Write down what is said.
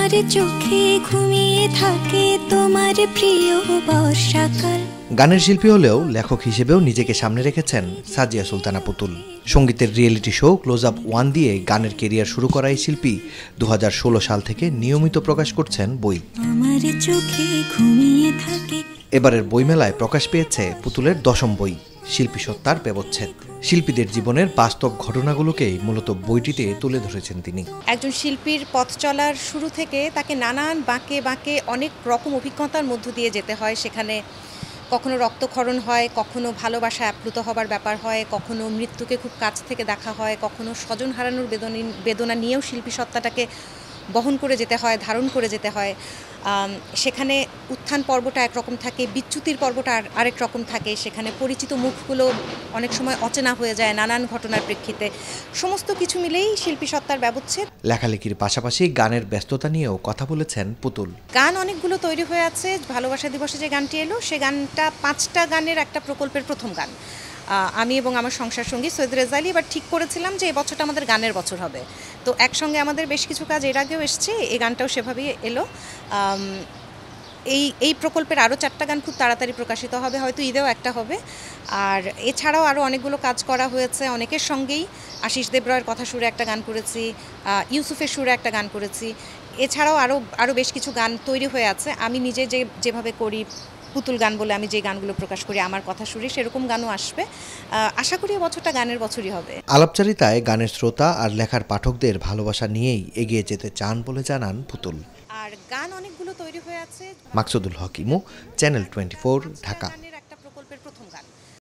আমার চোখে ঘুমিয়ে থাকে তোমার প্রিয় বর্ষাকাল। গানের শিল্পী হলেও লেখক হিসেবেও নিজেকে সামনে রেখেছেন সাজিয়া সুলতানা পুতুল। সঙ্গীতের রিয়েলিটি শো ক্লোজ আপ 1 দিয়ে গানের কেরিয়ার শুরু করা এই শিল্পী 2016 সাল থেকে নিয়মিত প্রকাশ করছেন বই। আমার চোখে ঘুমিয়ে থাকে। এবারের বইমেলায় প্রকাশ পেয়েছে পুতুলের 10ম বই, শিল্পী সত্তার ব্যবচ্ছেদ। শিল্পীদের জীবনের বাস্তব ঘটনাগুলোকেই মূলত বইটিতে তুলে ধরেছেন তিনি। একজন শিল্পীর পথ চলার শুরু থেকে তাকে নানান বাঁকে বাঁকে অনেক রকম অভিজ্ঞতার মধ্য দিয়ে যেতে হয়। সেখানে কখনো রক্তক্ষরণ হয়, কখনো ভালোবাসা আপ্লুত হবার ব্যাপার হয়, কখনো মৃত্যুকে খুব কাছ থেকে দেখা হয়, কখনো স্বজন হারানোর বেদনা নিয়েও শিল্পী সত্তাটাকে বহন করে যেতে হয়, ধারণ করে যেতে হয়। সেখানে উত্থান পর্বটা একরকম থাকে, বিচ্যুতির পর্বটা আরেক রকম থাকে। সেখানে পরিচিত মুখগুলো অনেক সময় অচেনা হয়ে যায় নানান ঘটনার প্রেক্ষিতে। সমস্ত কিছু মিলেই শিল্পী সত্তার ব্যবচ্ছেদ। লেখালেখির পাশাপাশি গানের ব্যস্ততা নিয়েও কথা বলেছেন পুতুল। গান অনেকগুলো তৈরি হয়ে আছে। ভালোবাসা দিবসে যে গানটি এলো, সে গানটা 5টা গানের একটা প্রকল্পের প্রথম গান। আমি এবং আমার সংসার সঙ্গী সৈয়দ রেজালি এবার ঠিক করেছিলাম যে এই বছরটা আমাদের গানের বছর হবে। তো একসঙ্গে আমাদের বেশ কিছু কাজ এর আগেও এসছে, এই গানটাও সেভাবেই এলো। এই প্রকল্পের আরও 4টা গান খুব তাড়াতাড়ি প্রকাশিত হবে, হয়তো ঈদেও একটা হবে। আর এছাড়াও আরও অনেকগুলো কাজ করা হয়েছে অনেকের সঙ্গেই। আশিস দেবরয়ের কথা সুরে একটা গান করেছি, ইউসুফের সুরে একটা গান করেছি। এছাড়াও আরও বেশ কিছু গান তৈরি হয়ে আছে। আমি নিজে যেভাবে করি, পুতুল গান বলে আমি যে গানগুলো প্রকাশ করি আমার কথা সুরে, সেরকম গানও আসবে। আশা করি বছরটা গানের বছরই হবে। আলাপচারিতায় গানের শ্রোতা আর লেখার পাঠকদের ভালোবাসা নিয়েই এগিয়ে যেতে চান বলে জানান পুতুল। আর গান অনেকগুলো তৈরি হয়ে আছে। মাকসুদুল হক ইমু, চ্যানেল 24, ঢাকা।